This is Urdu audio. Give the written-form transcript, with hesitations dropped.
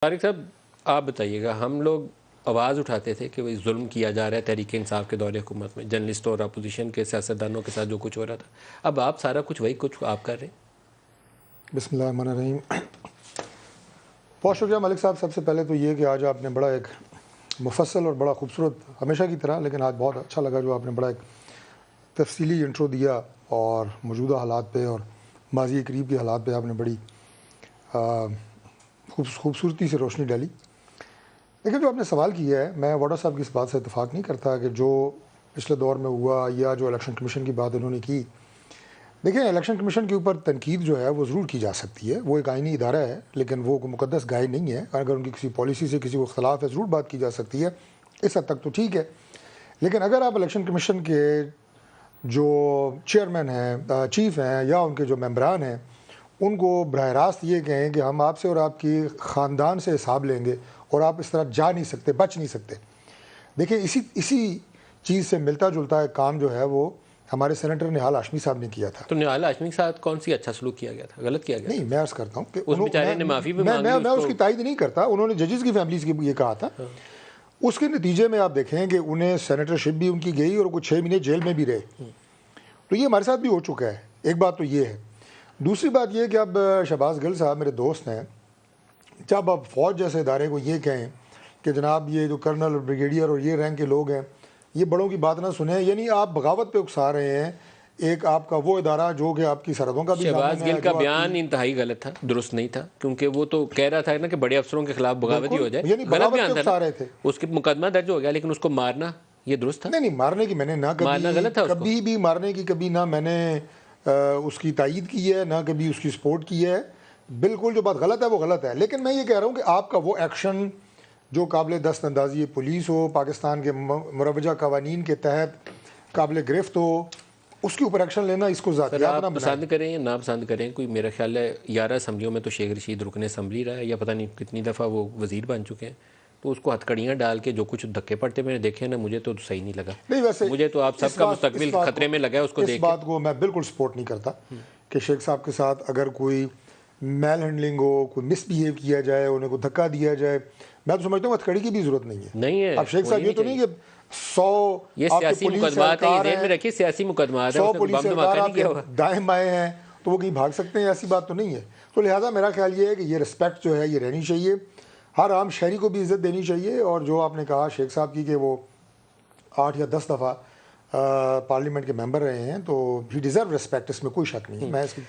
طارق صاحب آپ بتائیے گا، ہم لوگ آواز اٹھاتے تھے کہ وہی ظلم کیا جا رہا ہے تحریک انصاف کے دور حکومت میں، جرنلسٹوں اور اپوزیشن کے سیاستدانوں کے ساتھ جو کچھ ہو رہا تھا، اب آپ سارا کچھ وہی کچھ آپ کر رہے ہیں۔ بسم اللہ الرحمن الرحیم۔ بہت شکریہ ملک صاحب۔ سب سے پہلے تو یہ کہ آج آپ نے بڑا ایک مفصل اور بڑا خوبصورت، ہمیشہ کی طرح لیکن آج بہت اچھا لگا جو آپ نے بڑا ایک تفصیلی انٹرو دیا اور موجودہ حالات پہ اور ماضی قریب کے حالات پہ آپ نے بڑی خوبصورتی سے روشنی ڈالی۔ لیکن جو آپ نے سوال کیا ہے، میں واڈا صاحب کی اس بات سے اتفاق نہیں کرتا کہ جو پچھلے دور میں ہوا یا جو الیکشن کمیشن کی بات انہوں نے کی، دیکھیں الیکشن کمیشن کے اوپر تنقید جو ہے وہ ضرور کی جا سکتی ہے، وہ ایک آئینی ادارہ ہے لیکن وہ مقدس گائے نہیں ہے، اگر ان کی کسی پالیسی سے کسی کو اختلاف ہے ضرور بات کی جا سکتی ہے، اس حد تک تو ٹھیک ہے۔ لیکن اگر آپ الیکشن کمیشن کے جو چیئرمین ہیں، چیف ہیں یا ان کے جو ممبران ہیں، ان کو براہ راست یہ کہیں کہ ہم آپ سے اور آپ کی خاندان سے حساب لیں گے اور آپ اس طرح جا نہیں سکتے، بچ نہیں سکتے۔ دیکھیں اسی چیز سے ملتا جلتا ایک کام جو ہے وہ ہمارے سینیٹر نہال ہاشمی صاحب نے کیا تھا۔ تو نہال ہاشمی کے ساتھ کون سی اچھا سلوک کیا گیا تھا، غلط کیا گیا نہیں، میں عرض کرتا ہوں کہ اس بیچارے نے معافی بھی مانگی، میں اس کی تائید نہیں کرتا، انہوں نے ججز کی فیملیز کی یہ کہا تھا، اس کے نتیجے میں آپ دیکھیں کہ انہیں سینیٹرشپ بھی ان کی گئی اور کچھ 6 مہینے جیل میں بھی رہے۔ تو یہ ہمارے ساتھ بھی ہو چکا ہے، ایک بات تو یہ ہے۔ دوسری بات یہ کہ اب شہباز گل صاحب میرے دوست ہیں، جب اب فوج جیسے ادارے کو یہ کہیں کہ جناب یہ جو کرنل اور بریگیڈیئر اور یہ رینک کے لوگ ہیں یہ بڑوں کی بات نہ سنیں، یعنی آپ بغاوت پہ اکسا رہے ہیں ایک آپ کا وہ ادارہ جو کہ آپ کی سرحدوں کا بھی شہباز گل کا بیان انتہائی غلط تھا، درست نہیں تھا، کیونکہ وہ تو کہہ رہا تھا نا کہ بڑے افسروں کے خلاف بغاوت ہی ہو جائے، یعنی غلط بیان بغاوت تھا رہے تھے۔ اس کے مقدمہ درج ہو گیا لیکن اس کو مارنا یہ درست تھا؟ نہیں، مارنے کی میں نے نہ مارنا غلط تھا، کبھی بھی مارنے کی کبھی نہ میں نے اس کی تائید کی ہے نہ کبھی اس کی سپورٹ کی ہے۔ بالکل جو بات غلط ہے وہ غلط ہے، لیکن میں یہ کہہ رہا ہوں کہ آپ کا وہ ایکشن جو قابل دست اندازی پولیس ہو، پاکستان کے مروجہ قوانین کے تحت قابل گرفت ہو، اس کے اوپر ایکشن لینا اس کو ذاتیات نہ بنائیں۔ پسند کریں یا نہ پسند کریں، کوئی میرا خیال ہے 11 اسمبلیوں میں تو شیخ رشید رکن اسمبلی رہا ہے یا پتہ نہیں کتنی دفعہ وہ وزیر بن چکے ہیں، تو اس کو ہتھکڑیاں ڈال کے جو کچھ دھکے پڑتے میں نے دیکھے نا، مجھے تو صحیح نہیں لگا۔ نہیں، ویسے مجھے تو آپ سب کا مستقبل خطرے میں لگا ہے اس کو دیکھ کے۔ اس بات کو میں بالکل سپورٹ نہیں کرتا کہ شیخ صاحب کے ساتھ اگر کوئی میل ہینڈلنگ ہو، کوئی مس بیہیو کیا جائے، انہیں کو دھکا دیا جائے، میں تو سمجھتا ہوں ہتھکڑی کی بھی ضرورت نہیں ہے۔ اب شیخ صاحب یہ تو نہیں کہ 100 یہ سیاسی مقدمات ہیں، ذہن میں رکھیے سیاسی مقدمات ہیں، 100 پولیس اہلکار آپ کے دائیں بائیں ہیں تو وہ کہیں بھاگ سکتے ہیں، ایسی بات تو نہیں ہے۔ تو لہٰذا میرا خیال یہ ہے کہ یہ رسپیکٹ جو ہے یہ رہنی چاہیے، ہر عام شہری کو بھی عزت دینی چاہیے، اور جو آپ نے کہا شیخ صاحب کی کہ وہ 8 یا 10 دفعہ پارلیمنٹ کے ممبر رہے ہیں تو ہی ڈیزرو رسپیکٹ، اس میں کوئی شک نہیں ہے۔ میں اس کی